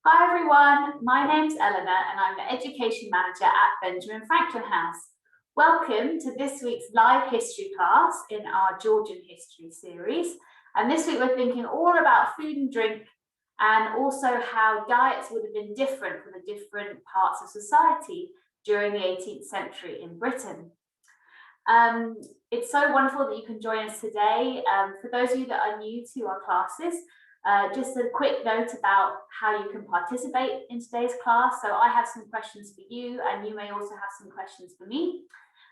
Hi everyone, my name's Eleanor and I'm the Education Manager at Benjamin Franklin House. Welcome to this week's live history class in our Georgian history series. And this week we're thinking all about food and drink and also how diets would have been different for the different parts of society during the 18th century in Britain. It's so wonderful that you can join us today. For those of you that are new to our classes, just a quick note about how you can participate in today's class. So I have some questions for you and you may also have some questions for me.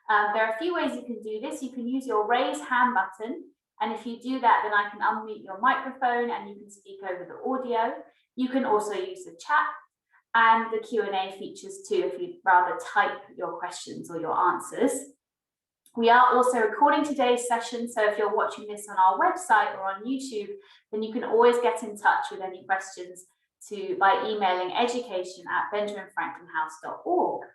There are a few ways you can do this. You can use your raise hand button. And if you do that, then I can unmute your microphone and you can speak over the audio. You can also use the chat and the Q&A features too, if you'd rather type your questions or your answers. We are also recording today's session, so if you're watching this on our website or on YouTube, then you can always get in touch with any questions by emailing education@benjaminfranklinhouse.org.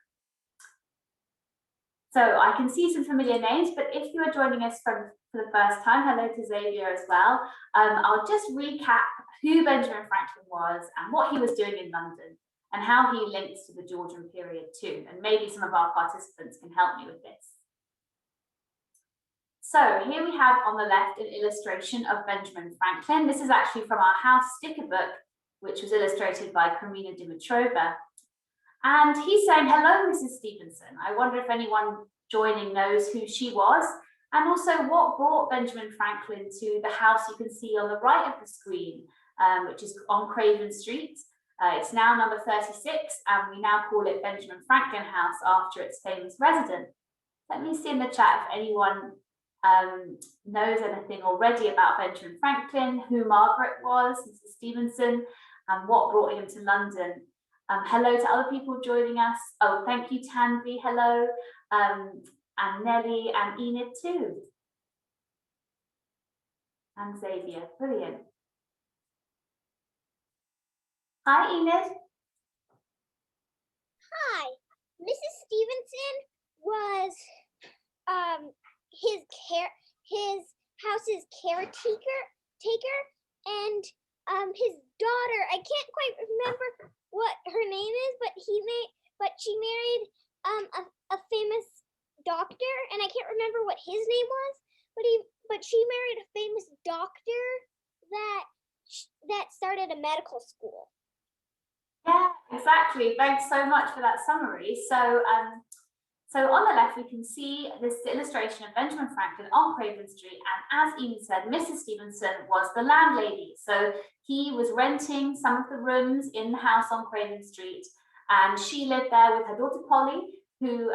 So I can see some familiar names, but if you are joining us for the first time, hello to Xavier as well. I'll just recap who Benjamin Franklin was and what he was doing in London and how he links to the Georgian period too. And maybe some of our participants can help me with this. So here we have on the left an illustration of Benjamin Franklin. This is actually from our house sticker book, which was illustrated by Karina Dimitrova. And he's saying, hello, Mrs. Stevenson. I wonder if anyone joining knows who she was, and also what brought Benjamin Franklin to the house you can see on the right of the screen, which is on Craven Street. It's now number 36, and we now call it Benjamin Franklin House after its famous resident. Let me see in the chat if anyone knows anything already about Benjamin Franklin, who Margaret was, Mrs. Stevenson, and what brought him to London. Hello to other people joining us. Oh, thank you, Tanvi, hello, and Nelly and Enid too. And Xavier, brilliant. Hi, Enid. Hi, Mrs. Stevenson was his house's caretaker, and his daughter. I can't quite remember what her name is, but she married a famous doctor, and I can't remember what his name was. But she married a famous doctor that started a medical school. Yeah, exactly. Thanks so much for that summary. So on the left, we can see this illustration of Benjamin Franklin on Craven Street. And as Enid said, Mrs. Stevenson was the landlady. So he was renting some of the rooms in the house on Craven Street. And she lived there with her daughter, Polly, who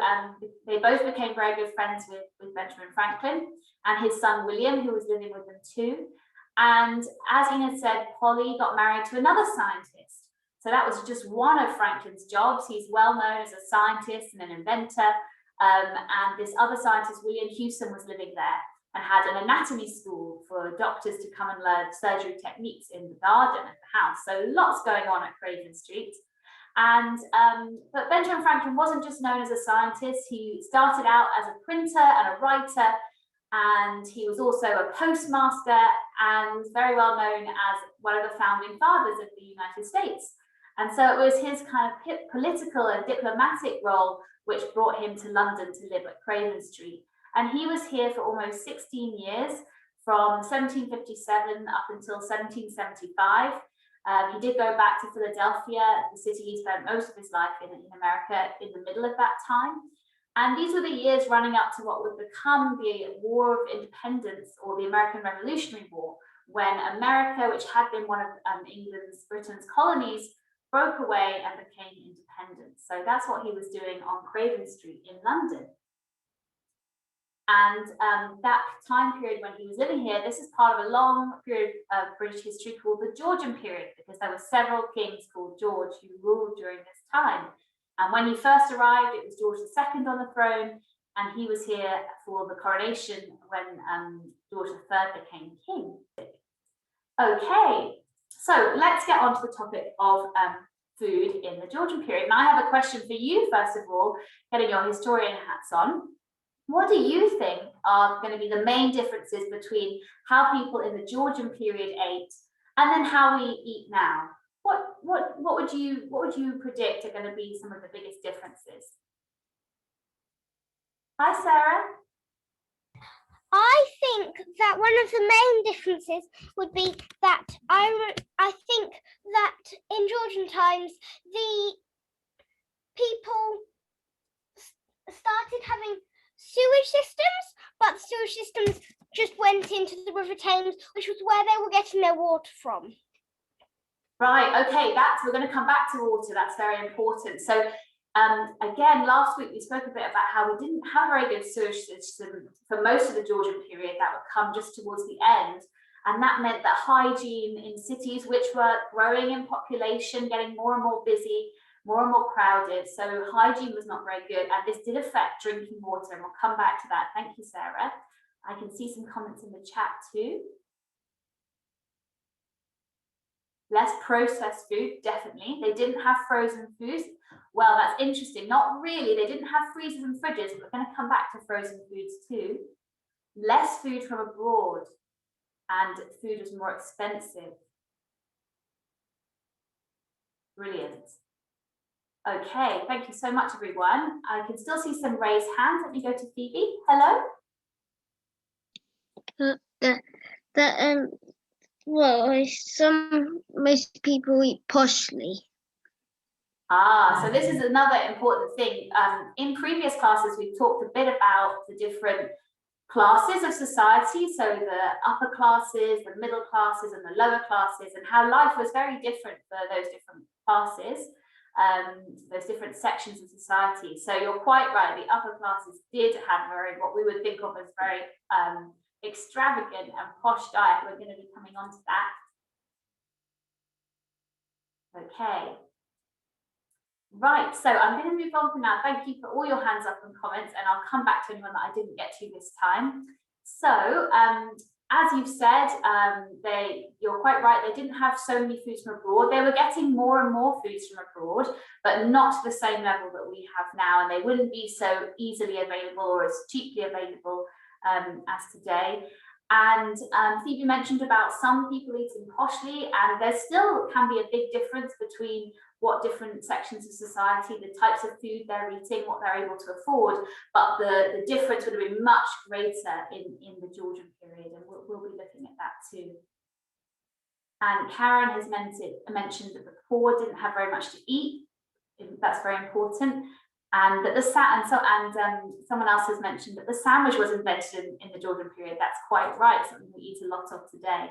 they both became very good friends with Benjamin Franklin, and his son, William, who was living with them too. And as Enid said, Polly got married to another scientist. So that was just one of Franklin's jobs. He's well known as a scientist and an inventor. And this other scientist, William Hewson, was living there and had an anatomy school for doctors to come and learn surgery techniques in the garden of the house. So lots going on at Craven Street. And but Benjamin Franklin wasn't just known as a scientist. He started out as a printer and a writer, and he was also a postmaster and was very well known as one of the founding fathers of the United States. And so it was his kind of political and diplomatic role which brought him to London to live at Craven Street. And he was here for almost 16 years, from 1757 up until 1775. He did go back to Philadelphia, the city he spent most of his life in America, in the middle of that time. And these were the years running up to what would become the War of Independence, or the American Revolutionary War, when America, which had been one of Britain's colonies, broke away and became independent. So that's what he was doing on Craven Street in London. And that time period when he was living here, this is part of a long period of British history called the Georgian period, because there were several kings called George who ruled during this time. And when he first arrived, it was George II on the throne, and he was here for the coronation when George III became king. Okay, so let's get on to the topic of food in the Georgian period. And I have a question for you, first of all, getting your historian hats on. What do you think are going to be the main differences between how people in the Georgian period ate and then how we eat now? what would you predict are going to be some of the biggest differences? Hi, Sarah. I think that one of the main differences would be that I think that in Georgian times the people started having sewage systems, but the sewage systems just went into the River Thames, which was where they were getting their water from. Right, okay, we're going to come back to water. That's very important. So again, last week we spoke a bit about how we didn't have a very good sewage system for most of the Georgian period. That would come just towards the end. And that meant that hygiene in cities, which were growing in population, getting more and more busy, more and more crowded. So hygiene was not very good. And this did affect drinking water. And we'll come back to that. Thank you, Sarah. I can see some comments in the chat too. Less processed food, definitely. They didn't have frozen foods. Well, that's interesting. Not really. They didn't have freezers and fridges. But we're going to come back to frozen foods too. Less food from abroad, and food was more expensive. Brilliant. Okay, thank you so much, everyone. I can still see some raised hands. Let me go to Phoebe. Hello. Well, most people eat poshly. So this is another important thing. In previous classes, we've talked a bit about the different classes of society. So the upper classes, the middle classes, and the lower classes, and how life was very different for those different classes, those different sections of society. So you're quite right. The upper classes did have what we would think of as very extravagant and posh diet. We're going to be coming on to that. Okay. Right, so I'm going to move on for now. Thank you for all your hands up and comments, and I'll come back to anyone that I didn't get to this time. So, as you've said, you're quite right, they didn't have so many foods from abroad. They were getting more and more foods from abroad, but not to the same level that we have now, and they wouldn't be so easily available or as cheaply available as today. And Phoebe mentioned about some people eating poshly, and there still can be a big difference between what different sections of society, the types of food they're eating, what they're able to afford, but the difference would have been much greater in the Georgian period, and we'll be looking at that too. And Karen has mentioned that the poor didn't have very much to eat. That's very important. And that someone else has mentioned that the sandwich was invented in the Georgian period. That's quite right, something we eat a lot of today.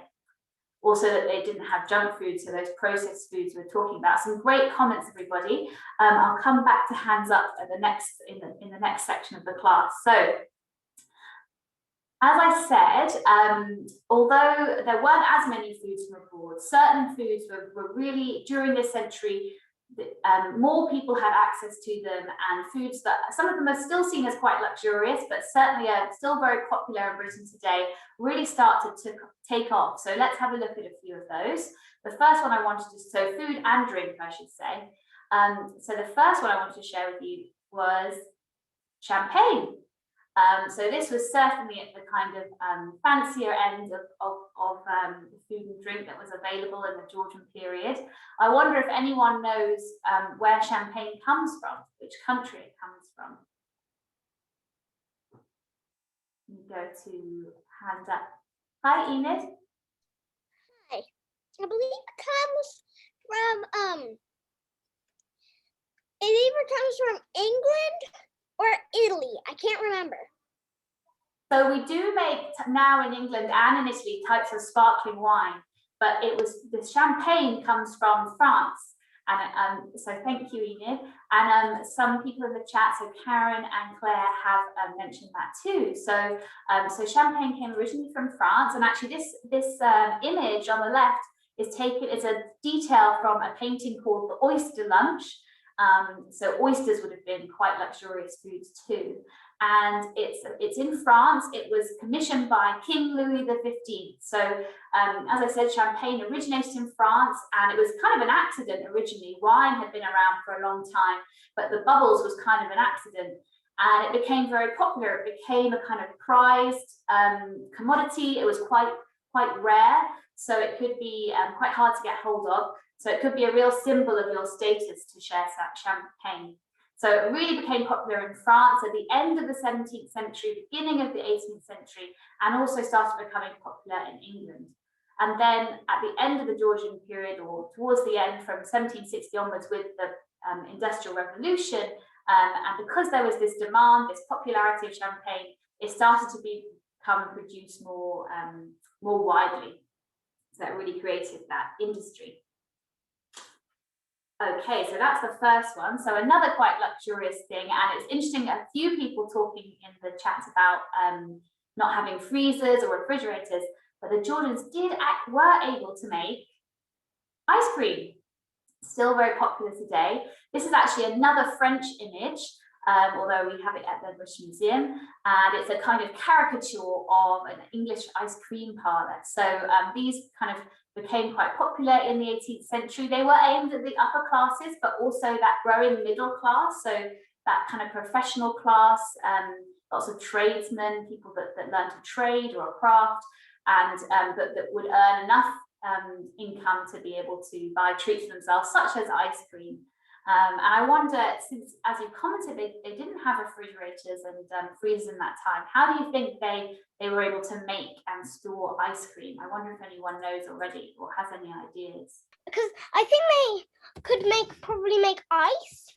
Also that they didn't have junk food, so those processed foods we're talking about. Some great comments, everybody. I'll come back to hands up at in the next section of the class. So, as I said, although there weren't as many foods from abroad, certain foods were really, during this century, more people had access to them, and foods that some of them are still seen as quite luxurious, but certainly are still very popular in Britain today, really started to take off. So let's have a look at a few of those. The first one I wanted to, so food and drink, I should say. So the first one I wanted to share with you was champagne. So this was certainly at the kind of fancier end of the food and drink that was available in the Georgian period. I wonder if anyone knows where champagne comes from, which country it comes from. You go to hands up. Hi, Enid. Hi. I believe it comes from it either comes from England or Italy. I can't remember. So we do make now in England and in Italy types of sparkling wine, but the champagne comes from France. And so thank you, Enid. And some people in the chat, so Karen and Claire have mentioned that too. So so champagne came originally from France, and actually this image on the left is a detail from a painting called The Oyster Lunch. So oysters would have been quite luxurious foods too. And it's in France. It was commissioned by King Louis XV. So as I said, champagne originated in France, and it was kind of an accident originally. Wine had been around for a long time, but the bubbles was kind of an accident. And it became very popular. It became a kind of prized commodity. It was quite rare, so it could be quite hard to get hold of. So it could be a real symbol of your status to share champagne. So it really became popular in France at the end of the 17th century, beginning of the 18th century, and also started becoming popular in England. And then at the end of the Georgian period, or towards the end from 1760 onwards with the Industrial Revolution, and because there was this demand, this popularity of champagne, it started to become produced more widely. So that really created that industry. Okay, so that's the first one. So another quite luxurious thing, and it's interesting, a few people talking in the chat about not having freezers or refrigerators, but the Georgians were able to make ice cream. Still very popular today. This is actually another French image, although we have it at the British Museum, and it's a kind of caricature of an English ice cream parlor. So these kind of became quite popular in the 18th century. They were aimed at the upper classes, but also that growing middle class, so that kind of professional class, lots of tradesmen, people that learn to trade or a craft, and that would earn enough income to be able to buy treats for themselves, such as ice cream. And I wonder, since, as you commented, they didn't have refrigerators and freezers in that time, how do you think they were able to make and store ice cream? I wonder if anyone knows already or has any ideas. Because I think they could probably make ice,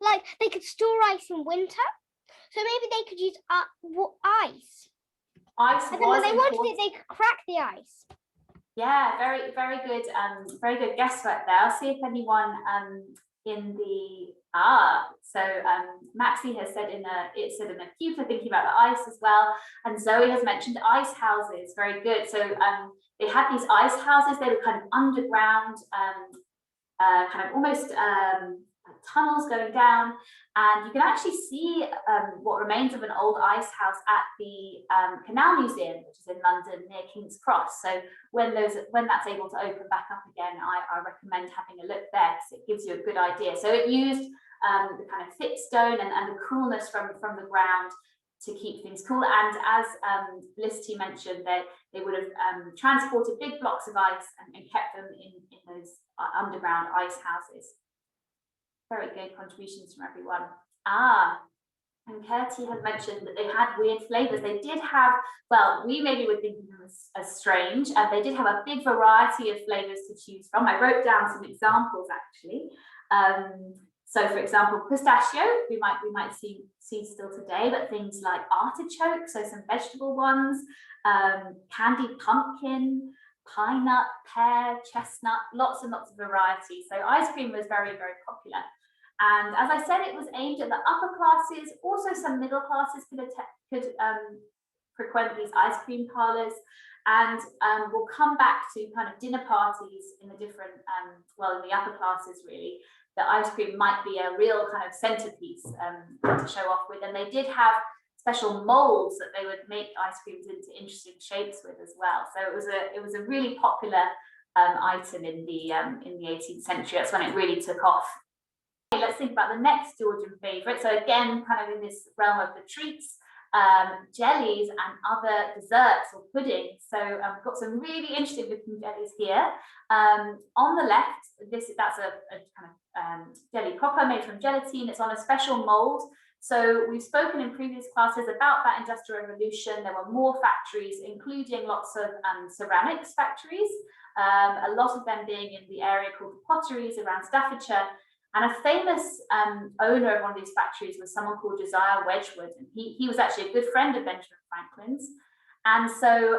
like they could store ice in winter. So maybe they could use ice. And then when they wanted it, they could crack the ice. Yeah, very, very good guesswork there. I'll see if anyone in the Maxie has said in a few for thinking about the ice as well, and Zoe has mentioned ice houses. Very good. So they had these ice houses. They were kind of underground, kind of almost tunnels going down, and you can actually see what remains of an old ice house at the Canal Museum, which is in London near King's Cross. So when that's able to open back up again, I recommend having a look there, because it gives you a good idea. So it used the kind of thick stone and the coolness from the ground to keep things cool. And as Felicity mentioned, they would have transported big blocks of ice and kept them in those underground ice houses. Very good contributions from everyone. And Kirsty has mentioned that they had weird flavors. They did have, well, we maybe would think of them as strange, and they did have a big variety of flavors to choose from. I wrote down some examples actually. So for example, pistachio, we might see still today, but things like artichoke, so some vegetable ones, candied pumpkin, pine nut, pear, chestnut, lots and lots of variety. So ice cream was very, very popular. And as I said, it was aimed at the upper classes. Also some middle classes could frequent these ice cream parlors. And we'll come back to kind of dinner parties in the different, well, in the upper classes really. The ice cream might be a real kind of centerpiece to show off with. And they did have special molds that they would make ice creams into interesting shapes with as well. So it was a really popular item in the 18th century. That's when it really took off. Okay, let's think about the next Georgian favorite. So again, kind of in this realm of the treats, jellies and other desserts or puddings. So we've got some really interesting looking jellies here. On the left, that's a kind of jelly proper made from gelatine. It's on a special mold. So we've spoken in previous classes about that Industrial Revolution. There were more factories, including lots of ceramics factories, a lot of them being in the area called the Potteries around Staffordshire. And a famous owner of one of these factories was someone called Josiah Wedgwood. And he was actually a good friend of Benjamin Franklin's. And so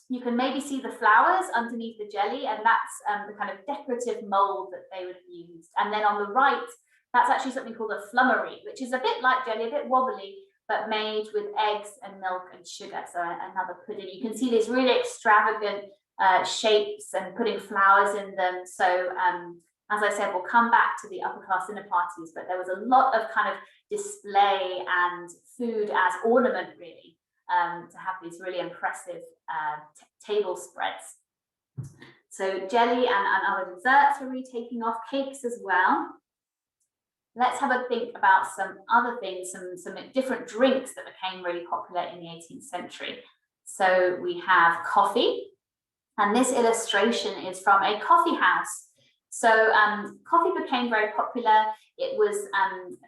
you can maybe see the flowers underneath the jelly, and that's the kind of decorative mold that they would have used. And then on the right, that's actually something called a flummery, which is a bit like jelly, a bit wobbly, but made with eggs and milk and sugar. So another pudding. You can see these really extravagant shapes and putting flowers in them. So as I said, we'll come back to the upper class dinner parties, but there was a lot of kind of display and food as ornament, really, to have these really impressive table spreads. So jelly and other desserts were really taking off, cakes as well. Let's have a think about some other things, some different drinks that became really popular in the 18th century. So we have coffee. And this illustration is from a coffee house. So coffee became very popular. It was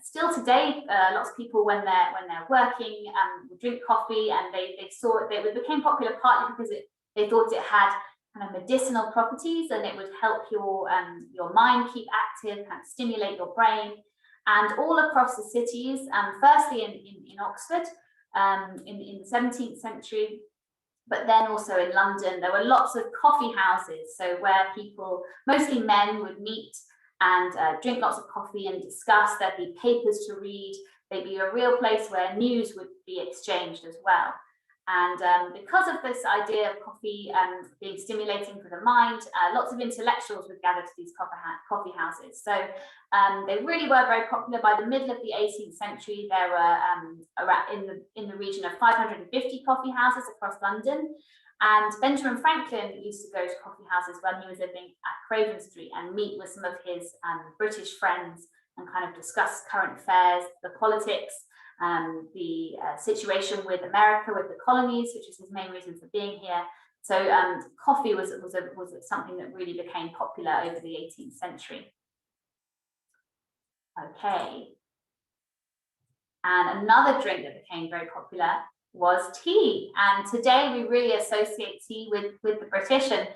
still today, lots of people when they're working will drink coffee, and they saw it became popular partly because they thought it had kind of medicinal properties, and it would help your mind keep active and stimulate your brain. And all across the cities, firstly in Oxford in the 17th century, but then also in London, there were lots of coffee houses. So where people, mostly men, would meet and drink lots of coffee and discuss. There'd be papers to read. They'd be a real place where news would be exchanged as well. And because of this idea of coffee being stimulating for the mind, lots of intellectuals would gather to these coffee houses. So they really were very popular. By the middle of the 18th century, there were around in the region of 550 coffee houses across London. And Benjamin Franklin used to go to coffee houses when he was living at Craven Street and meet with some of his British friends and kind of discuss current affairs, the politics, the situation with America, with the colonies, which is his main reason for being here. So coffee was something that really became popular over the 18th century. Okay. And another drink that became very popular was tea. And today we really associate tea with the British, and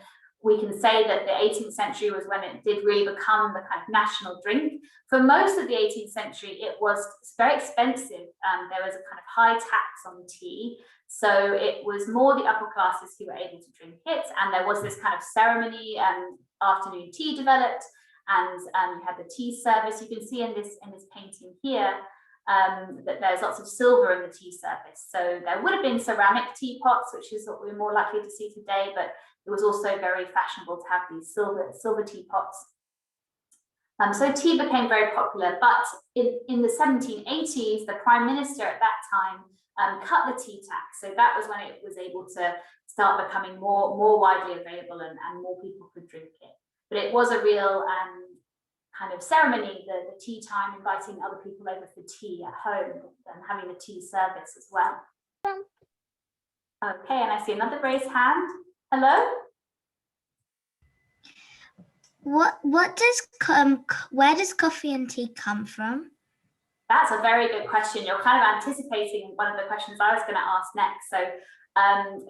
we can say that the 18th century was when it did really become the kind of national drink. For most of the 18th century, it was very expensive. There was a kind of high tax on tea. So it was more the upper classes who were able to drink it. And there was this kind of ceremony, afternoon tea developed, and you had the tea service. You can see in this painting here that there's lots of silver in the tea service. So there would have been ceramic teapots, which is what we're more likely to see today, but it was also very fashionable to have these silver teapots. So tea became very popular, but in the 1780s, the Prime Minister at that time cut the tea tax. So that was when it was able to start becoming more widely available, and more people could drink it. But it was a real kind of ceremony, the tea time, inviting other people over for tea at home and having the tea service as well. Okay, and I see another raised hand. Hello? Where does coffee and tea come from? That's a very good question. You're kind of anticipating one of the questions I was going to ask next. So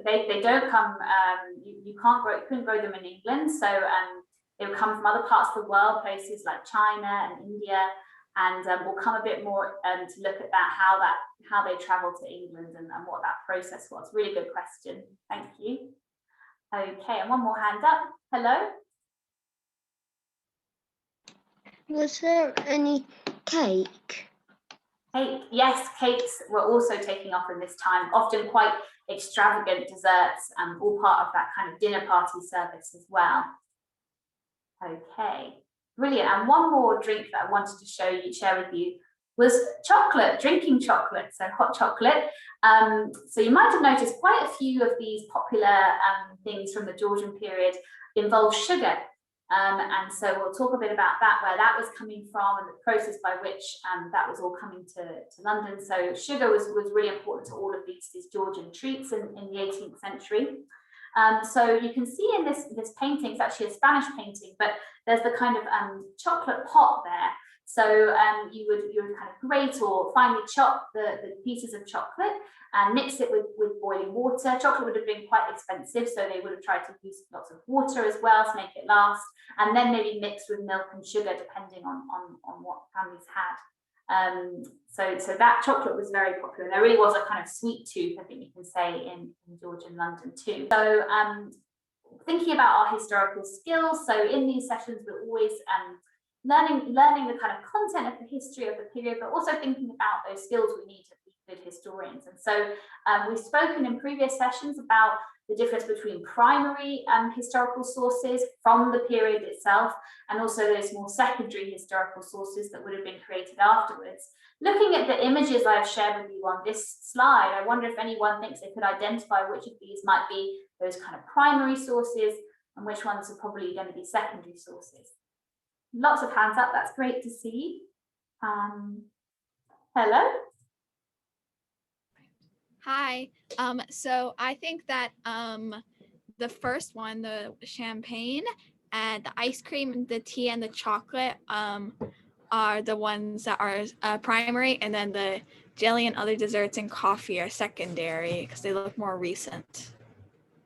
they don't come, you couldn't grow them in England. So they would come from other parts of the world, places like China and India, and we'll come a bit more to look at how they traveled to England and what that process was. Really good question. Thank you. Okay, and one more hand up. Hello. Was there any cake? Cake, yes, cakes were also taking off in this time, often quite extravagant desserts, all part of that kind of dinner party service as well. Okay, brilliant. And one more drink that I wanted to share with you was chocolate, drinking chocolate, so hot chocolate. So you might have noticed quite a few of these popular things from the Georgian period involve sugar. And so we'll talk a bit about that, where that was coming from and the process by which that was all coming to London. So sugar was really important to all of these Georgian treats in the 18th century. So you can see in this painting, it's actually a Spanish painting, but there's the kind of chocolate pot there. So you would kind of grate or finely chop the pieces of chocolate and mix it with boiling water. Chocolate would have been quite expensive, so they would have tried to use lots of water as well to make it last, and then maybe mixed with milk and sugar, depending on what families had. So that chocolate was very popular. There really was a kind of sweet tooth, I think you can say, in Georgian London too. So thinking about our historical skills, so in these sessions we're always learning the kind of content of the history of the period, but also thinking about those skills we need to be good historians. And so we've spoken in previous sessions about the difference between primary historical sources from the period itself, and also those more secondary historical sources that would have been created afterwards. Looking at the images I've shared with you on this slide, I wonder if anyone thinks they could identify which of these might be those kind of primary sources and which ones are probably going to be secondary sources. Lots of hands up, that's great to see. Hello? Hi, so I think that the first one, the champagne, and the ice cream, the tea, and the chocolate are the ones that are primary, and then the jelly and other desserts and coffee are secondary because they look more recent.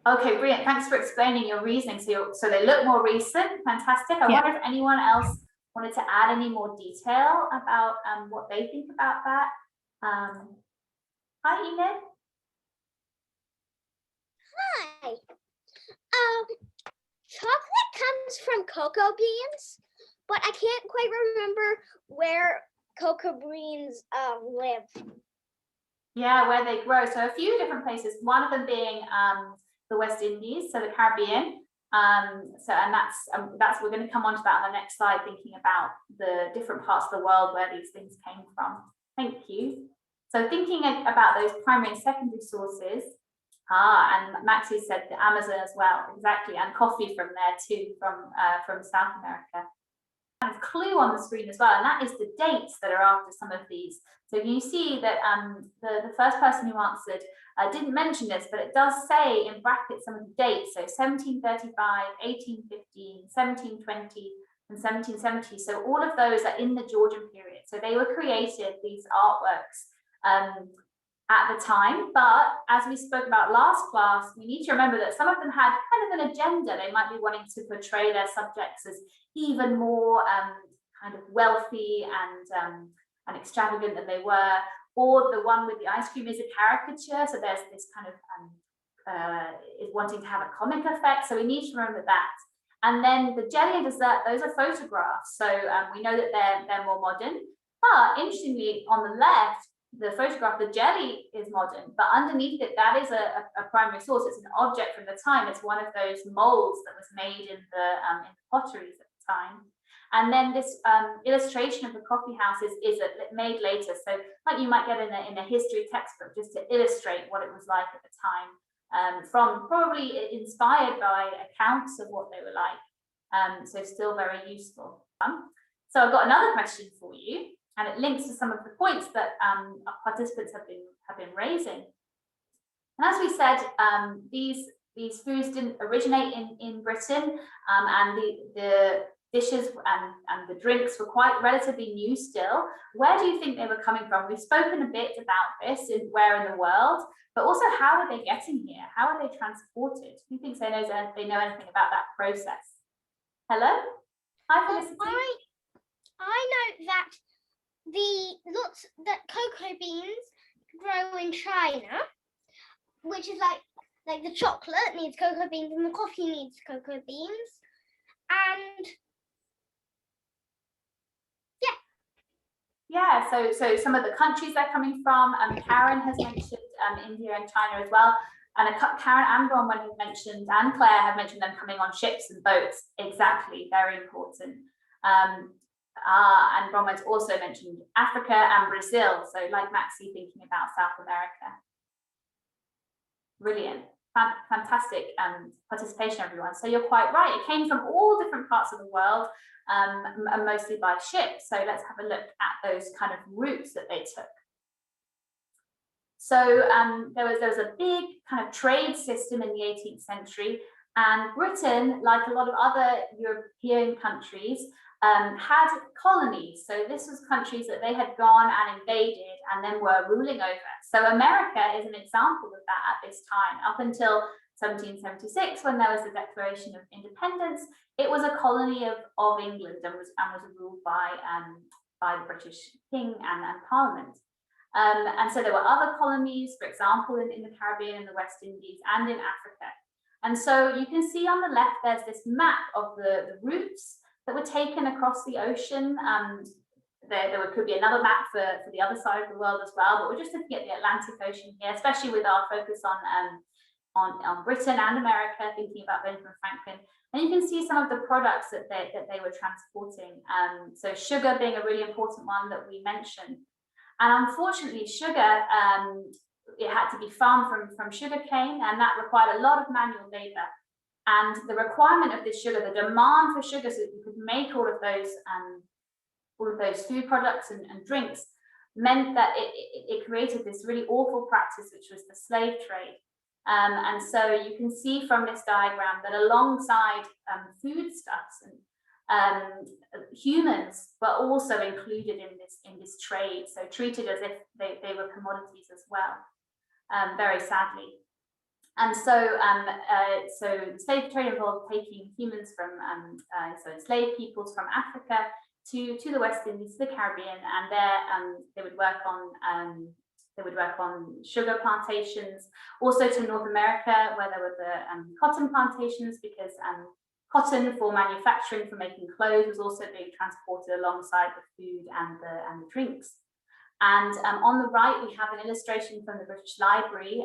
Okay, brilliant. Thanks for explaining your reasoning. So they look more recent. Fantastic. I wonder if anyone else wanted to add any more detail about what they think about that. Hi, Enid. Hi. Chocolate comes from cocoa beans, but I can't quite remember where cocoa beans live. Yeah, where they grow. So a few different places. One of them being the West Indies, so the Caribbean. And that's we're going to come on to that on the next slide, thinking about the different parts of the world where these things came from. Thank you. So thinking about those primary and secondary sources. And Maxie said the Amazon as well, exactly, and coffee from there too, from South America. Kind of clue on the screen as well, and that is the dates that are after some of these. So you see that the first person who answered didn't mention this, but it does say in brackets some of the dates. So 1735, 1815, 1720, and 1770. So all of those are in the Georgian period. So they were created, these artworks, at the time, but as we spoke about last class, we need to remember that some of them had kind of an agenda. They might be wanting to portray their subjects as even more kind of wealthy and extravagant than they were, or the one with the ice cream is a caricature, so there's this kind of is wanting to have a comic effect, so we need to remember that. And then the jelly and dessert, those are photographs, so we know that they're more modern, but interestingly on the left, the photograph, the jelly is modern, but underneath it, that is a primary source. It's an object from the time. It's one of those molds that was made in the potteries at the time. And then this illustration of the coffee house is made later. So like you might get in a history textbook, just to illustrate what it was like at the time, from probably inspired by accounts of what they were like. So still very useful. So I've got another question for you. And it links to some of the points that our participants have been raising. And as we said, these foods didn't originate in Britain, and the dishes and the drinks were quite relatively new still. Where do you think they were coming from? We've spoken a bit about this, where in the world, but also how are they getting here? How are they transported? Who thinks they know anything about that process? Hello? Hi, Felicity. I know that that cocoa beans grow in China, which is like the chocolate needs cocoa beans and the coffee needs cocoa beans, and yeah, so some of the countries they're coming from, Karen has mentioned India and China as well, and Karen and Bronwyn have mentioned, and Claire have mentioned them coming on ships and boats. Exactly, very important. And Bronwyn's also mentioned Africa and Brazil, so like Maxie, thinking about South America. Brilliant, fantastic participation, everyone. So you're quite right, it came from all different parts of the world, and mostly by ship. So let's have a look at those kind of routes that they took. So there was a big kind of trade system in the 18th century, and Britain, like a lot of other European countries, had colonies. So this was countries that they had gone and invaded and then were ruling over. So America is an example of that at this time. Up until 1776, when there was the Declaration of Independence, it was a colony of England and was ruled by the British King and Parliament. And so there were other colonies, for example, in the Caribbean, in the West Indies, and in Africa. And so you can see on the left, there's this map of the routes that were taken across the ocean. There could be another map for the other side of the world as well, but we're just looking at the Atlantic Ocean here, especially with our focus on Britain and America, thinking about Benjamin Franklin. And you can see some of the products that they were transporting. So sugar being a really important one that we mentioned. And unfortunately, sugar, it had to be farmed from sugarcane, and that required a lot of manual labor. And the requirement of this sugar, the demand for sugar so that you could make all of those food products and drinks, meant that it created this really awful practice, which was the slave trade. And so you can see from this diagram that alongside foodstuffs and humans were also included in this trade, so treated as if they were commodities as well, very sadly. And so, so the slave trade involved taking humans from, so enslaved peoples from Africa to the West Indies, to the Caribbean, and there they would work on sugar plantations, also to North America, where there were the cotton plantations, because cotton for manufacturing, for making clothes, was also being transported alongside the food and the drinks. And on the right, we have an illustration from the British Library.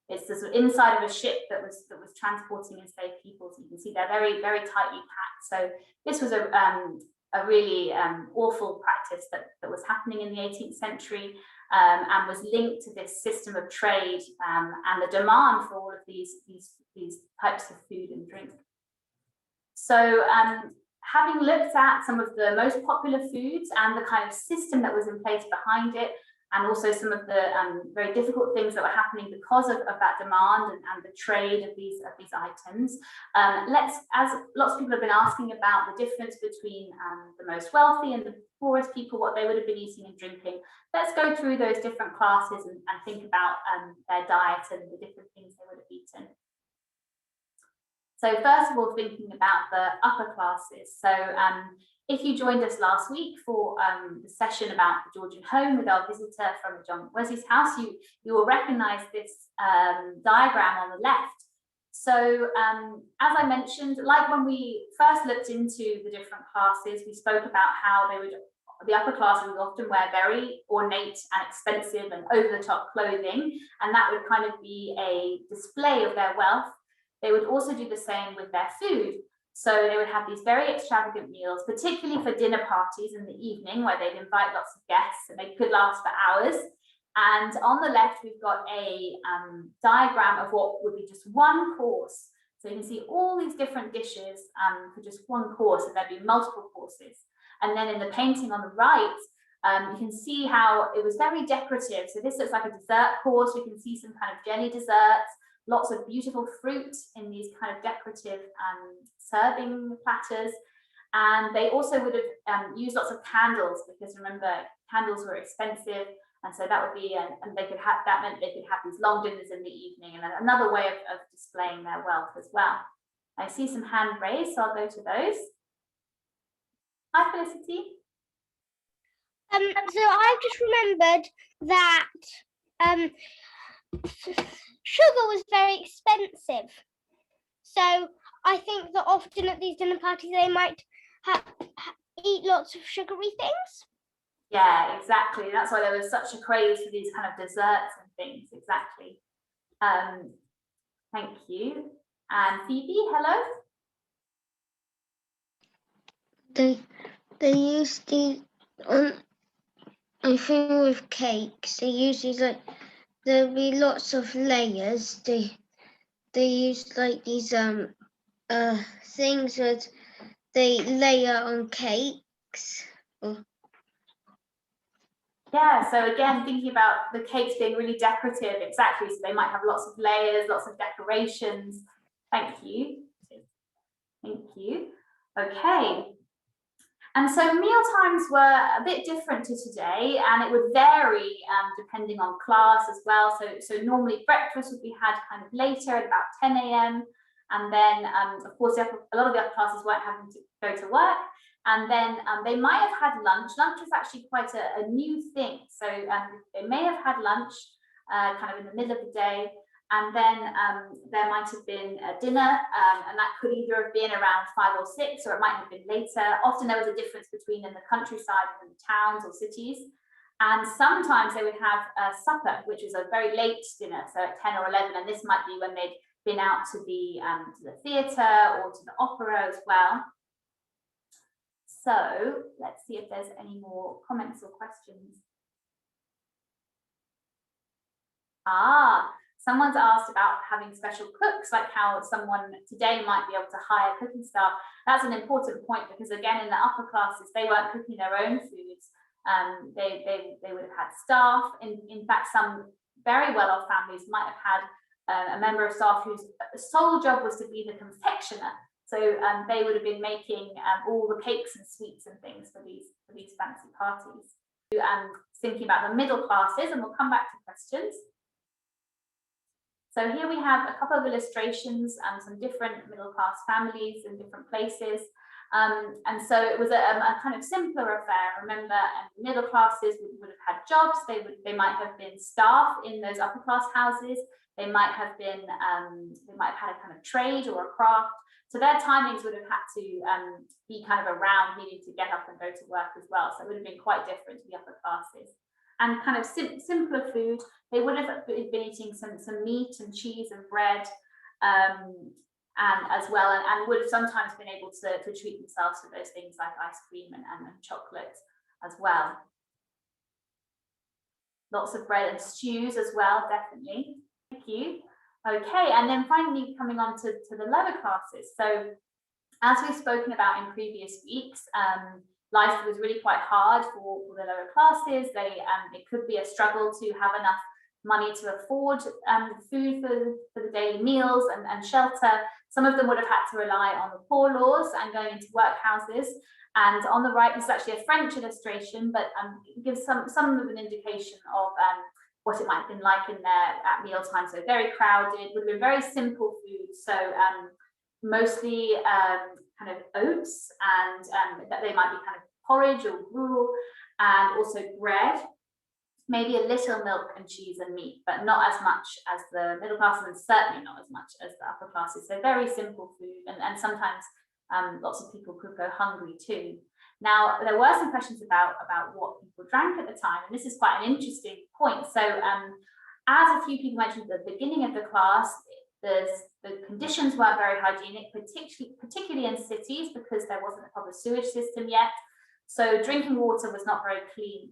It's the sort of inside of a ship that was transporting enslaved peoples. You can see they're very, very tightly packed. So this was a really awful practice that was happening in the 18th century, and was linked to this system of trade and the demand for all of these types of food and drink. So having looked at some of the most popular foods and the kind of system that was in place behind it, and also some of the very difficult things that were happening because of that demand and the trade of these items. As lots of people have been asking about the difference between the most wealthy and the poorest people, what they would have been eating and drinking, let's go through those different classes and think about their diet and the different things they would have eaten. So first of all, thinking about the upper classes. So if you joined us last week for the session about the Georgian home with our visitor from John Wesley's house, you will recognise this diagram on the left. So as I mentioned, like when we first looked into the different classes, we spoke about how the upper classes would often wear very ornate and expensive and over-the-top clothing, and that would kind of be a display of their wealth. They would also do the same with their food. So they would have these very extravagant meals, particularly for dinner parties in the evening, where they'd invite lots of guests and they could last for hours. And on the left, we've got a diagram of what would be just one course. So you can see all these different dishes for just one course, and there'd be multiple courses. And then in the painting on the right, you can see how it was very decorative. So this looks like a dessert course. We can see some kind of jelly desserts, lots of beautiful fruit in these kind of decorative serving platters. And they also would have used lots of candles, because remember, candles were expensive. And so that would be, and they could have, that meant they could have these long dinners in the evening, and another way of displaying their wealth as well. I see some hand raised, so I'll go to those. Hi, Felicity. So I've just remembered that sugar was very expensive. So I think that often at these dinner parties they might eat lots of sugary things. Yeah, exactly. That's why there was such a craze for these kind of desserts and things. Exactly. Thank you. And Phoebe, hello. They used the I think with cakes they usually like there'll be lots of layers. They use like these things that they layer on cakes. Yeah, so again, thinking about the cakes being really decorative, exactly. So they might have lots of layers, lots of decorations. Thank you. Thank you. Okay. And so meal times were a bit different to today, and it would vary depending on class as well. So normally breakfast would be had kind of later at about 10 a.m. And then, of course, a lot of the upper classes weren't having to go to work. And then they might have had lunch. Lunch was actually quite a new thing. So they may have had lunch kind of in the middle of the day. And then there might have been a dinner, and that could either have been around 5 or 6, or it might have been later. Often there was a difference between in the countryside and in the towns or cities. And sometimes they would have a supper, which was a very late dinner, so at 10 or 11. And this might be when they'd been out to the theatre or to the opera as well. So let's see if there's any more comments or questions. Someone's asked about having special cooks, like how someone today might be able to hire cooking staff. That's an important point, because again, in the upper classes, they weren't cooking their own foods. They would have had staff. In fact, some very well-off families might have had a member of staff whose sole job was to be the confectioner. So they would have been making all the cakes and sweets and things for these fancy parties. Thinking about the middle classes, and we'll come back to questions. So here we have a couple of illustrations and some different middle class families in different places. And so it was a kind of simpler affair. Remember, middle classes would have had jobs. They might have been staff in those upper class houses. They might have been had a kind of trade or a craft. So their timings would have had to be kind of around needing to get up and go to work as well. So it would have been quite different to the upper classes. And kind of simpler food. They would have been eating some meat and cheese and bread, and as well, and would have sometimes been able to treat themselves to those things like ice cream and chocolate as well. Lots of bread and stews as well, definitely. Thank you. Okay, and then finally coming on to the lower classes. So as we've spoken about in previous weeks, life was really quite hard for the lower classes. It could be a struggle to have enough money to afford food for the daily meals and shelter. Some of them would have had to rely on the poor laws and going into workhouses. And on the right, this is actually a French illustration, but gives some of an indication of what it might have been like in there at mealtime. So very crowded, would have been very simple food. So mostly kind of oats, and that they might be kind of porridge or gruel, and also bread, maybe a little milk and cheese and meat, but not as much as the middle classes, and certainly not as much as the upper classes. So very simple food, and sometimes lots of people could go hungry too. Now, there were some questions about what people drank at the time, and this is quite an interesting point. So as a few people mentioned at the beginning of the class, the conditions weren't very hygienic, particularly in cities, because there wasn't a proper sewage system yet. So drinking water was not very clean.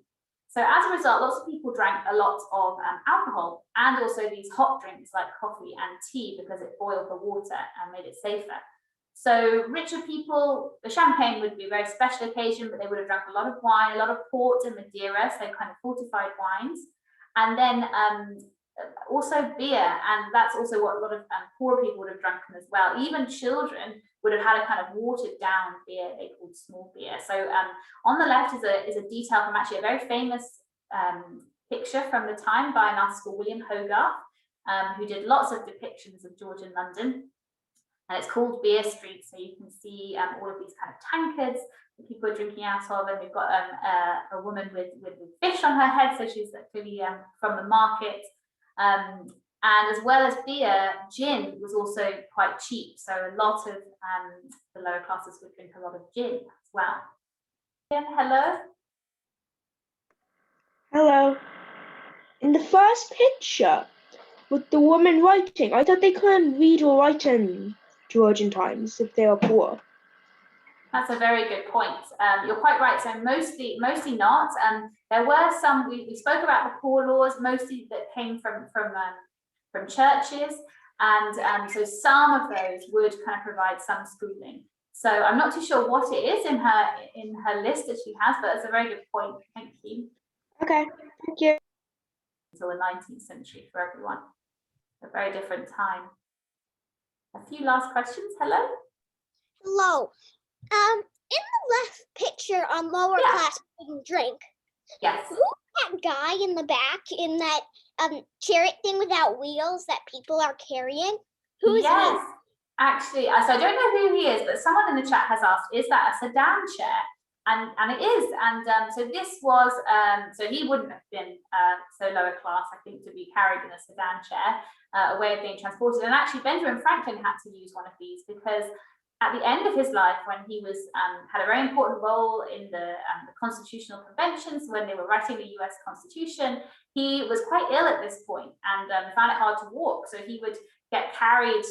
So as a result, lots of people drank a lot of alcohol, and also these hot drinks like coffee and tea, because it boiled the water and made it safer. So richer people, the champagne would be a very special occasion, but they would have drunk a lot of wine, a lot of port and Madeira, so kind of fortified wines. And then also beer, and that's also what a lot of poor people would have drunken as well. Even children would have had a kind of watered down beer they called small beer. So on the left is a detail from actually a very famous picture from the time by an artist called William Hogarth, who did lots of depictions of Georgian London. And it's called Beer Street. So you can see all of these kind of tankards that people are drinking out of. And we've got a woman with fish on her head. So she's clearly from the market. And as well as beer, gin was also quite cheap. So a lot of the lower classes would drink a lot of gin as well. Hello. Hello. In the first picture, with the woman writing, I thought they couldn't read or write in Georgian times if they are poor. That's a very good point. You're quite right. So mostly not. There were some. We spoke about the poor laws, mostly that came from churches, and so some of those would kind of provide some schooling. So I'm not too sure what it is in her list that she has, but it's a very good point. Thank you. Okay, thank you. Until the 19th century for everyone. A very different time. A few last questions. Hello. Hello. In the left picture on lower class food drink. Yes. Who's that guy in the back in that chariot thing without wheels that people are carrying? Who is he? Actually, so I don't know who he is, but someone in the chat has asked, is that a sedan chair? And it is. And so this was, so he wouldn't have been so lower class, I think, to be carried in a sedan chair, a way of being transported. And actually, Benjamin Franklin had to use one of these because at the end of his life, when he was had a very important role in the constitutional conventions, when they were writing the US Constitution, he was quite ill at this point and found it hard to walk. So he would get carried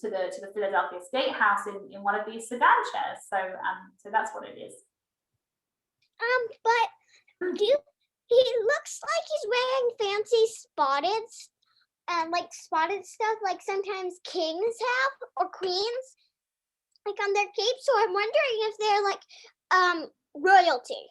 to the Philadelphia State House in one of these sedan chairs. So that's what it is. But he looks like he's wearing fancy spotted stuff, like sometimes kings have or queens, like on their capes. So I'm wondering if they're like royalty.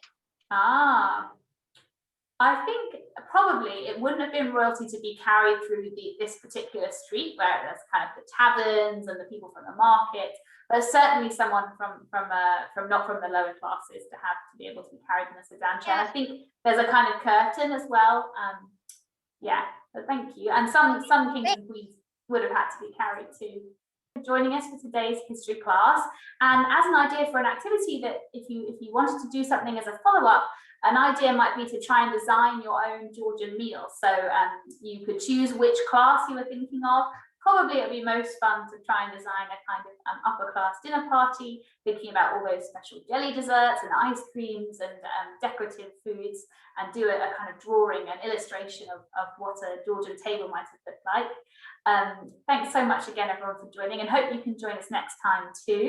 I think probably it wouldn't have been royalty to be carried through this particular street where there's kind of the taverns and the people from the market, but certainly someone from not from the lower classes to be able to be carried in a sedan chair. I think there's a kind of curtain as well. Yeah, so thank you. And some kings and queens would have had to be carried too. Joining us for today's history class, and as an idea for an activity that if you wanted to do something as a follow-up, an idea might be to try and design your own Georgian meal. So you could choose which class you were thinking of. Probably it would be most fun to try and design a kind of upper class dinner party, thinking about all those special jelly desserts and ice creams and decorative foods, and do a kind of drawing, an illustration of what a Georgian table might have looked like. Thanks so much again, everyone, for joining, and hope you can join us next time too.